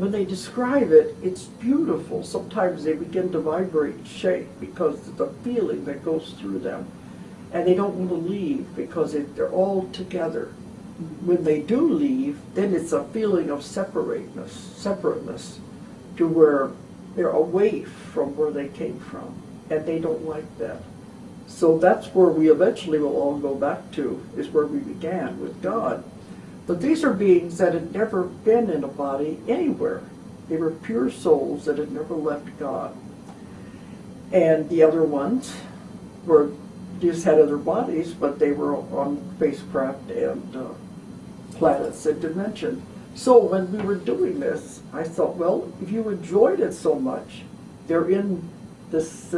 When they describe it, it's beautiful. Sometimes they begin to vibrate and shake because of the feeling that goes through them. And they don't want to leave because they're all together. When they do leave, then it's a feeling of separateness, to where they're away from where they came from. And they don't like that. So that's where we eventually will all go back to, is where we began, with God. But these are beings that had never been in a body anywhere. They were pure souls that had never left God. And the other ones just had other bodies, but they were on spacecraft and planets and dimensions. So when we were doing this, I thought, well, if you enjoyed it so much, they're in this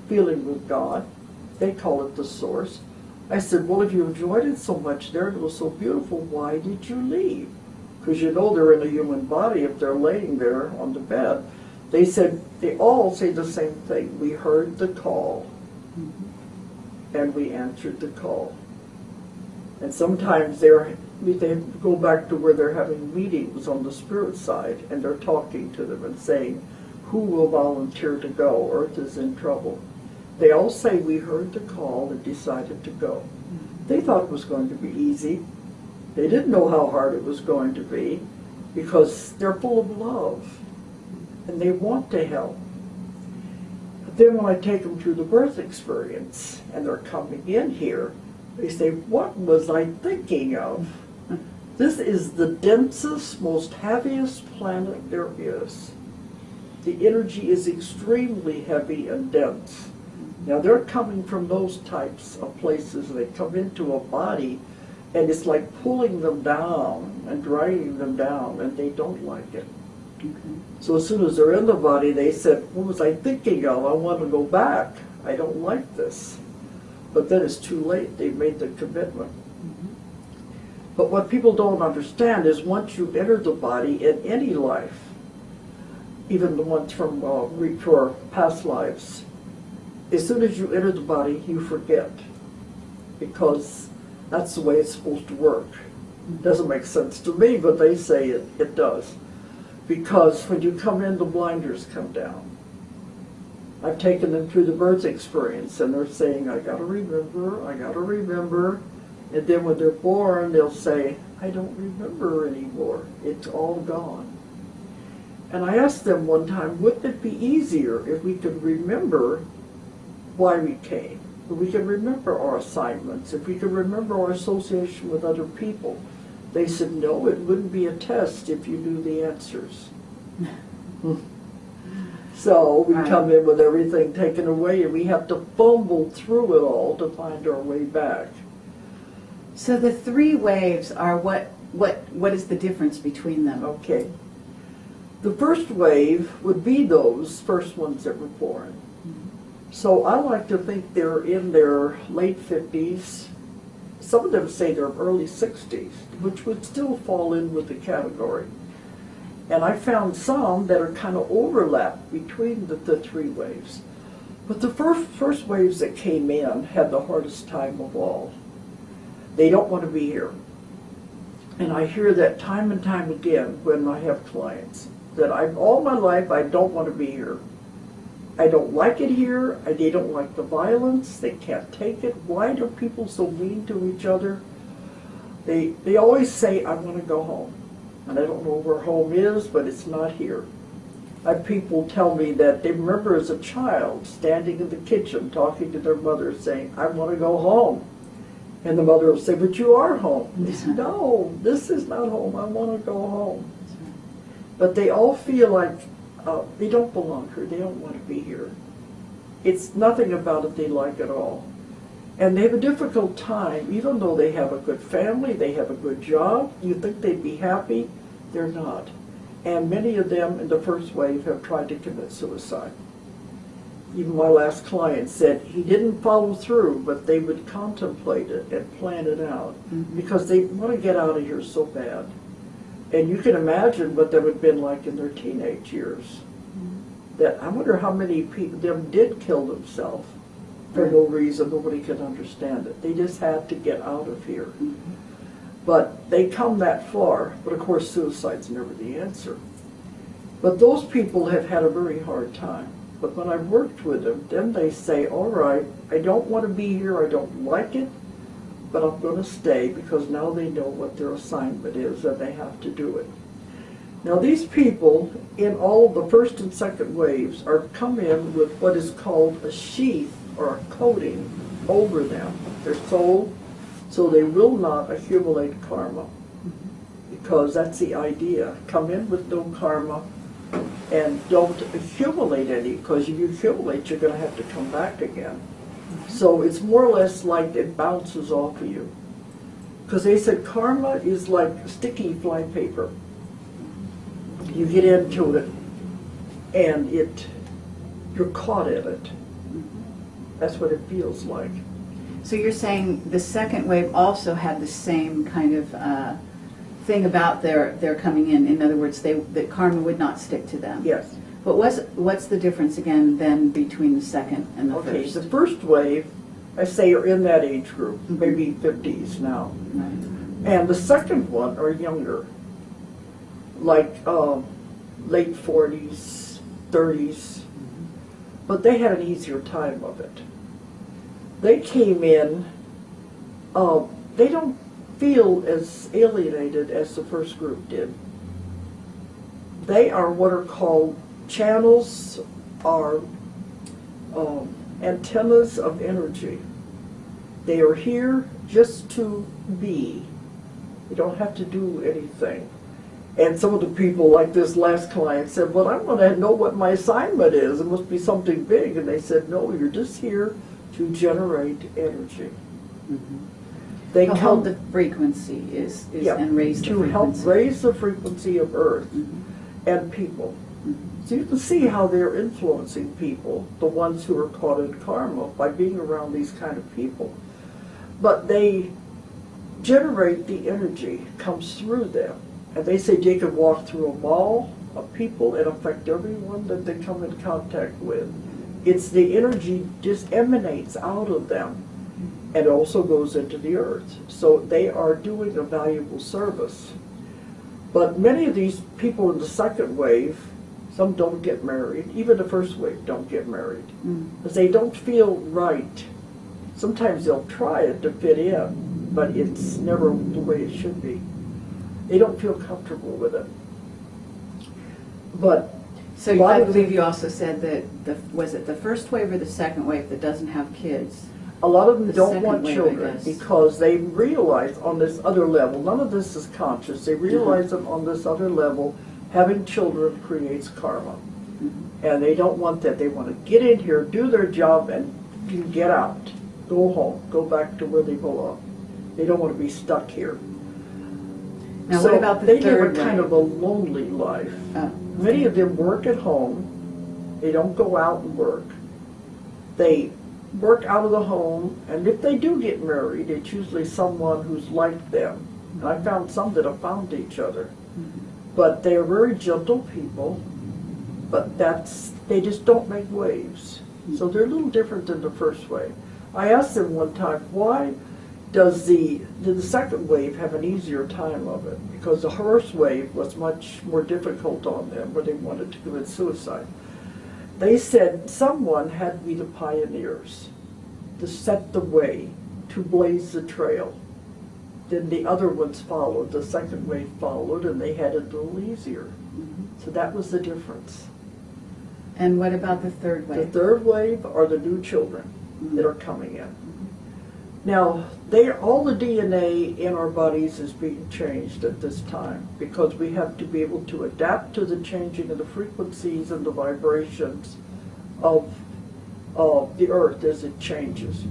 feeling with God. They call it the source. I said, well, if you enjoyed it so much there, and it was so beautiful, why did you leave? Because you know they're in a human body if they're laying there on the bed. They said, they all say the same thing. We heard the call, and we answered the call. And sometimes they go back to where they're having meetings on the spirit side, and they're talking to them and saying, who will volunteer to go? Earth is in trouble. They all say, we heard the call and decided to go. They thought it was going to be easy. They didn't know how hard it was going to be, because they're full of love and they want to help. But then when I take them through the birth experience and they're coming in here, they say, what was I thinking of? This is the densest, most heaviest planet there is. The energy is extremely heavy and dense. Now they're coming from those types of places. They come into a body and it's like pulling them down and driving them down, and they don't like it. Okay. So as soon as they're in the body, they said, what was I thinking of? I want to go back. I don't like this. But then it's too late. They've made the commitment. But what people don't understand is once you enter the body in any life, even the ones from for past lives, as soon as you enter the body, you forget, because that's the way it's supposed to work. It doesn't make sense to me, but they say it does. Because when you come in, the blinders come down. I've taken them through the birth experience, and they're saying, I gotta remember. And then when they're born, they'll say, I don't remember anymore. It's all gone. And I asked them one time, wouldn't it be easier if we could remember why we came? If we could remember our assignments, if we could remember our association with other people? They said, no, it wouldn't be a test if you knew the answers. So we come in with everything taken away, and we have to fumble through it all to find our way back. So the three waves are what is the difference between them? Okay. The first wave would be those first ones that were born. So I like to think they're in their late 50s. Some of them say they're early 60s, which would still fall in with the category. And I found some that are kind of overlapped between the three waves. But the first waves that came in had the hardest time of all. They don't want to be here. And I hear that time and time again when I have clients, that all my life I don't want to be here. I don't like it here. They don't like the violence. They can't take it. Why are people so mean to each other? They always say, I want to go home. And I don't know where home is, but it's not here. I have people tell me that they remember as a child standing in the kitchen talking to their mother saying, I want to go home. And the mother will say, but you are home. They say, no, this is not home. I want to go home. But they all feel like they don't belong here. They don't want to be here. It's nothing about it they like at all. And they have a difficult time, even though they have a good family, they have a good job. You think they'd be happy? They're not. And many of them in the first wave have tried to commit suicide. Even my last client said he didn't follow through, but they would contemplate it and plan it out because they want to get out of here so bad. And you can imagine what that would have been like in their teenage years. That I wonder how many people them did kill themselves for no reason. Nobody could understand it. They just had to get out of here. But they come that far, but of course suicide's never the answer. But those people have had a very hard time. But when I've worked with them, then they say, all right, I don't want to be here, I don't like it, but I'm going to stay because now they know what their assignment is and they have to do it. Now these people in all of the first and second waves are come in with what is called a sheath or a coating over them, their soul, so they will not accumulate karma. Because that's the idea. Come in with no karma and don't accumulate any, because if you accumulate, you're going to have to come back again. So it's more or less like it bounces off of you. Because they said karma is like sticky flypaper. You get into it, and you're caught in it. That's what it feels like. So you're saying the second wave also had the same kind of thing about their coming in. In other words, that karma would not stick to them. Yes. But what's the difference again then between the second and the Okay, first? the first wave, I say, are in that age group, maybe 50s now. Right. And the second one are younger, like late 40s, 30s, but they had an easier time of it. They came in, they don't feel as alienated as the first group did. They are what are called channels, are antennas of energy. They are here just to be. You don't have to do anything. And some of the people, like this last client, said, well, I want to know what my assignment is. It must be something big. And they said, no, you're just here to generate energy. Mm-hmm. They to hold the frequency is yeah, and raise the to frequency. help raise the frequency of Earth and people. So you can see how they're influencing people, the ones who are caught in karma, by being around these kind of people. But they generate the energy, comes through them. And they say they could walk through a mall of people and affect everyone that they come in contact with. It's the energy just emanates out of them and also goes into the earth. So they are doing a valuable service. But many of these people in the second wave, some don't get married. Even the first wave don't get married because they don't feel right. Sometimes they'll try it to fit in, but it's never the way it should be. They don't feel comfortable with it. But so I believe you also said that was it the first wave or the second wave that doesn't have kids? a lot of them don't second want wave, children because they realize on this other level, none of this is conscious, they realize that on this other level, having children creates karma. And they don't want that. They want to get in here, do their job, and get out. Go home. Go back to where they belong. They don't want to be stuck here. Now, So what about the they third live a kind wave? of a lonely life. Many of them work at home. They don't go out and work. They work out of the home, and if they do get married, it's usually someone who's like them. And I found some that have found each other. But they are very gentle people, but they just don't make waves. So they're a little different than the first wave. I asked them one time, why did the second wave have an easier time of it? Because the first wave was much more difficult on them, where they wanted to commit suicide. They said someone had to be the pioneers to set the way, to blaze the trail. Then the other ones followed, the second wave followed, and they had it a little easier. So that was the difference. And what about the third wave? The third wave are the new children that are coming in. Now, all the DNA in our bodies is being changed at this time because we have to be able to adapt to the changing of the frequencies and the vibrations of the earth as it changes.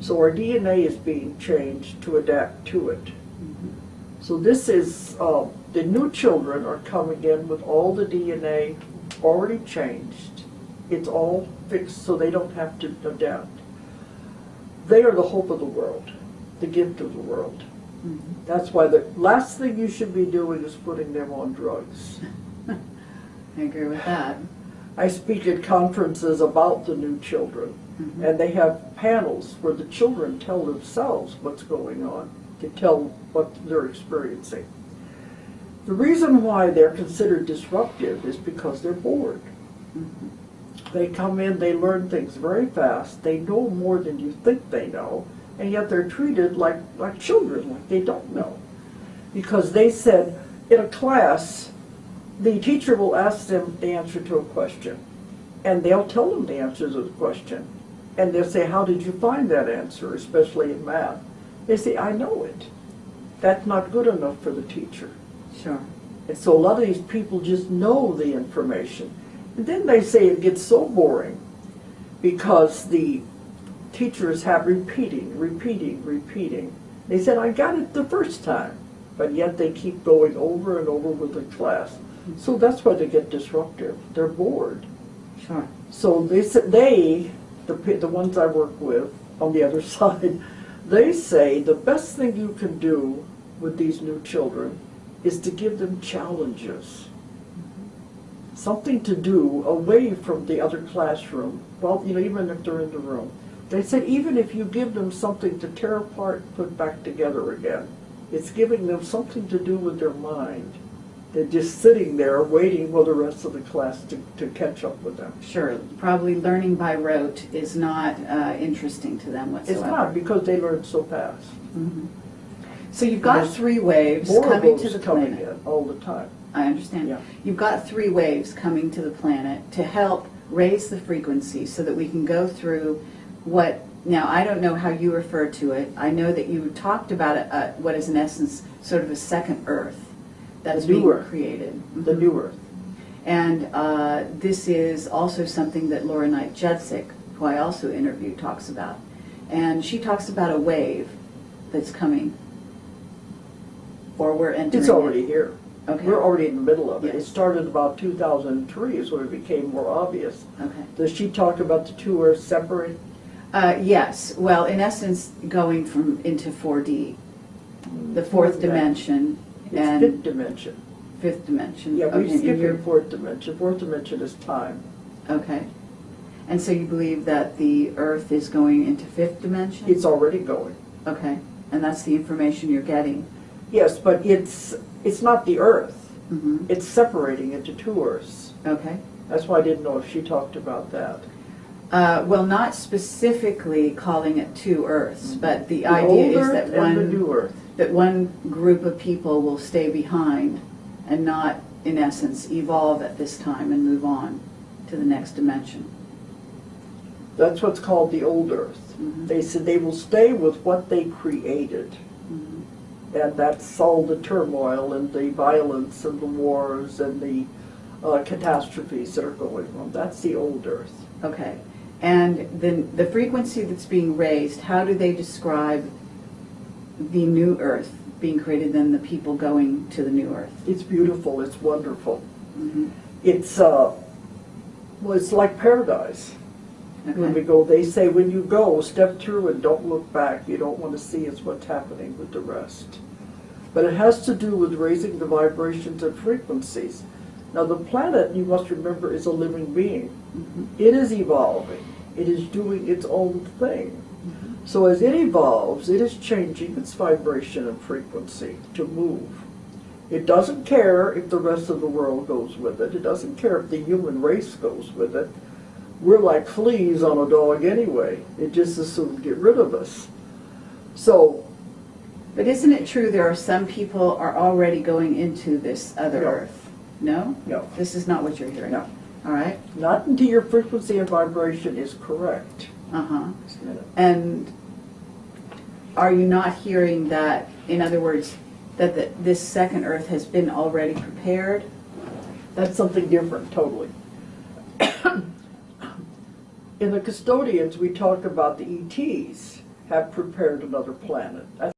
So our DNA is being changed to adapt to it. So this is, the new children are coming in with all the DNA already changed. It's all fixed so they don't have to adapt. They are the hope of the world, the gift of the world. That's why the last thing you should be doing is putting them on drugs. I agree with that. I speak at conferences about the new children, and they have panels where the children tell themselves what's going on. to tell what they're experiencing. The reason why they're considered disruptive is because they're bored. They come in, they learn things very fast, they know more than you think they know, and yet they're treated like children, like they don't know. Because they said, in a class, the teacher will ask them the answer to a question, and they'll tell them the answer to the question. And they'll say, how did you find that answer, especially in math? They say, I know it. That's not good enough for the teacher. Sure. And so a lot of these people just know the information. And then they say it gets so boring because the teachers have repeating. They said, I got it the first time, but yet they keep going over and over with the class. So that's why they get disruptive. They're bored. Sure. So they said, the ones I work with on the other side, they say the best thing you can do with these new children is to give them challenges. Something to do away from the other classroom. Well, even if they're in the room. They said even if you give them something to tear apart and put back together again, it's giving them something to do with their mind. They're just sitting there waiting for the rest of the class to catch up with them. Sure. Probably learning by rote is not interesting to them whatsoever. It's not, because they learn so fast. Mm-hmm. So you've got There's 3 waves More coming of to those the coming planet. in all the time. I understand. Yeah. You've got 3 waves coming to the planet to help raise the frequency so that we can go through what, now I don't know how you refer to it. I know that you talked about what is in essence sort of a second Earth that is being created. The new Earth. And this is also something that Laura Knight Judzik, who I also interviewed, talks about. And she talks about a wave that's coming, or we're entering. It's already here. Okay. We're already in the middle of it. Yes. It started about 2003 is when it became more obvious. Okay. Does she talk about the 2 Earths separate? Yes. Well, in essence, going into 4D, the fourth dimension, It's and 5th dimension. 5th dimension. Yeah, we Okay, skip you're- in 4th dimension. 4th dimension is time. Okay. And so you believe that the Earth is going into 5th dimension? It's already going. Okay. And that's the information you're getting. Yes, but it's not the Earth. Mm-hmm. It's separating into 2 Earths. Okay. That's why I didn't know if she talked about that. Well, not specifically calling it 2 Earths, but the The idea old is Earth that and the new Earth. one group of people will stay behind and not, in essence, evolve at this time and move on to the next dimension. That's what's called the old Earth. Mhm. They said they will stay with what they created. Mm-hmm. And that's all the turmoil and the violence and the wars and the catastrophes that are going on. That's the old Earth. Okay. And then the frequency that's being raised, how do they describe the new Earth being created, then the people going to the new Earth? It's beautiful. It's wonderful. Mm-hmm. It's it's like paradise. When we Okay. go, they say when you go, step through and don't look back. You don't want to see what's happening with the rest. But it has to do with raising the vibrations and frequencies. Now the planet, you must remember, is a living being. Mm-hmm. It is evolving. It is doing its own thing. Mm-hmm. So as it evolves, it is changing its vibration and frequency to move. It doesn't care if the rest of the world goes with it. It doesn't care if the human race goes with it. We're like fleas on a dog anyway. It just as soon get rid of us. So, But isn't it true there are some people are already going into this other No. Earth? No? no, This is not what you're hearing? No. All right. not until your frequency and vibration is correct. Uh-huh. And are you not hearing that, in other words, that this second Earth has been already prepared? That's something different, totally. In the custodians, we talk about the ETs have prepared another planet.